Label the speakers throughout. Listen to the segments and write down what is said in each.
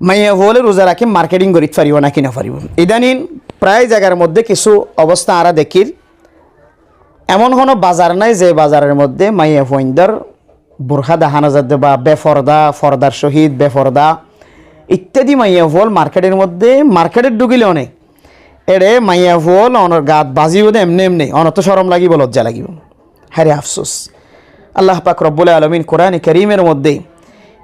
Speaker 1: মাইয়া হলে রোজা রাখি মার্কেটিং করিতে পারিব না কিনা পারিব। ইদানিং প্রায় জায়গার মধ্যে কিছু অবস্থা আরা দেখির, এমন কোনো বাজার নাই যে বাজারের মধ্যে মাইয়া ফইন্দার বোরখা দেখানো যাতে বা বেফরদা, ফরদার সহিত বেফরদা ইত্যাদি মাইয়া ফল মার্কেটের মধ্যে মার্কেটের ঢুকিলে অনেক এড়ে মাইয়া ফল অনর গাত বাজিব দে এমনি এমনি অনত সরম লাগিব, লজ্জা লাগিব। হ্যারে আফসোস, আল্লাহ পাক রব্বুল আলামিন কোরআন কারীমের মধ্যে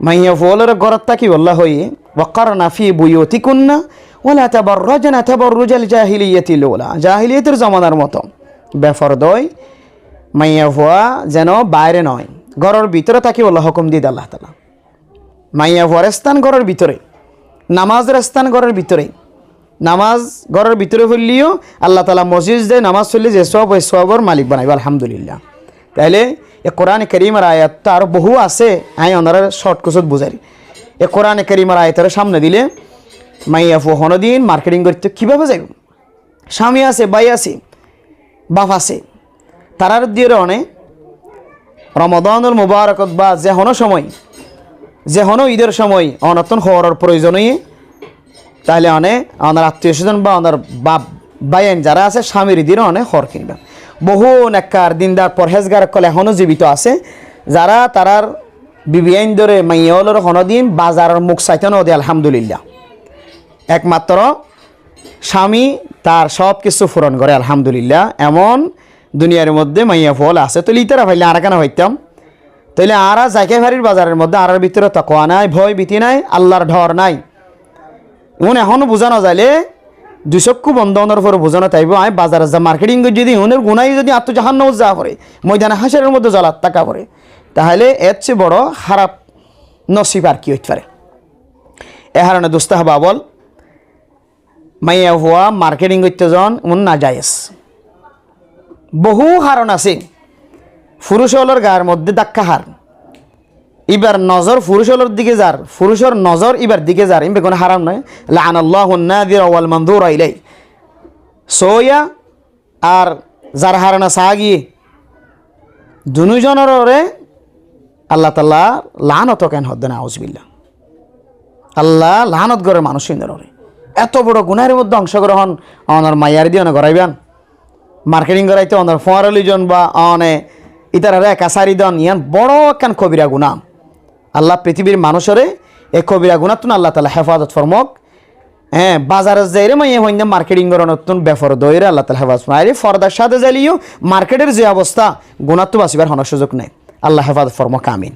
Speaker 1: মাইয়া ফলের গরত তাকি বল্লা হয়ে ওয়াকারনা ফি বুয়ুতিকুন্না ওয়ালা তাবাররাজনা তাবাররুজাল জাহিলিয়াতিল উলা, জাহিলিয়াতের জামানার মতো বেফরদয় মাইয়া ফুয়া যেন বাইরে নয়, ঘরের ভিতরে তাকি বল্লা হুকুম দিয়ে আল্লাহ তাআলা। মাইয়া ফুয়ার স্থান ঘরের ভিতরে, নামাজের স্থান ঘরের ভিতরে, নামাজ ঘরের ভিতরে ফেললিও আল্লাহ তাআলা মসজিদে নামাজ পড়লে যে সব ওই সবর মালিক বানাইব আলহামদুলিল্লাহ। তাইলে এ কোরআন কারীমের আয়াত তো আরও বহু আছে, আমি ওনারা শর্ট কোসত বুঝাই। এ কোরআন কারীমের আয়াতের সামনে দিলে মাইয়া ফু হনদিন মার্কেটিং করতে কীভাবে যাইব? স্বামী আছে, ভাই আছে, বাপ আছে, তারার দিয়ে অনে রমাদানুল মুবারকত বা যে হনো সময়, যে হনো ঈদের সময় অনতন হওয়ার প্রয়োজনই, তাহলে অনেক ওনার আত্মীয় স্বজন বা ওনার বাপ বাইন যারা আছে স্বামীর দিয়ে অনেক হর কিনবা। বহু নেককার দিনদার পরহেজগার কলে এখনও জীবিত আছে, যারা তারার বিবিআইন ধরে মাইয়াওয়ালার হনদিন বাজারের মুখ চাইতেনও দেয় আলহামদুলিল্লাহ। একমাত্র স্বামী তার সব কিছু পূরণ করে আলহামদুলিল্লাহ। এমন দুনিয়ার মধ্যে মাইয়া ফল আছে। তো লিতারা ভাইলে আর কেন হইতাম? তাইলে আরা জায়গায় ভারির বাজারের মধ্যে আরার ভিতরে তাকওয়া নাই, ভয় ভীতি নাই, আল্লাহর ডর নাই। এমন এখনও বোঝানো যাইলে দুই চক্ষু বন্ধ হওয়ার পরে বোঝানো তাইব আমি বাজারে যা মার্কেটিং করে যদি ওনের গুণাই যদি আত্মজাহান্ন যা করে ময়দানে হাসের মধ্যে জ্বলার টাকা পড়ে, তাহলে এর চেয়ে বড় খারাপ নসিব আর কি হইতে পারে। এ হারণে দোস্তা হবা বল মাইয়া হওয়া মার্কেটিং করতে যান এমন না যায়স। বহু হারণ আছে। পুরুষের গায়ের মধ্যে ধাক্কা হার, এবার নজর পুরুষের দিকে যার, পুরুষের নজর এবার দিকে যার, এমনি কোনো হারাম নয়। লাআনাল্লাহুন নাযির ওয়াল মানযুরা ইলাই, সোয়া আর যার হারানা সাগি দুজনের আল্লাহ তাআলা লানত কেন হদ না, আউযুবিল্লাহ। আল্লাহ লানত করে মানুষ ইন্দরে এত বড় গুনাহের মধ্যে অংশগ্রহণ অনার মাইয়ার দিয়ে অনেক করাইবেন মার্কেটিং করাইতে অনার ফোয়ারলিজন বা অনে ইতারা একাশারি দন ইয়ান বড় একখান কবিরা গুণা। আল্লাহ পৃথিবীর মানুষের এই কবিরা গুণা তুন আল্লাহ তাআলা হেফাজত ফরমক। হ্যাঁ, বাজারে যাইরে মাইয়া হইন মার্কেটিং করার নতুন বেফর দইরে আল্লাহ তাআলা হেফাজত ফরমায়। ফরদার সাথে যাইলিও মার্কেটের যে অবস্থা গুণা তো বাঁচিবার হন সুযোগ নেই। আল্লাহ হেফাজত ফরমক, আমিন।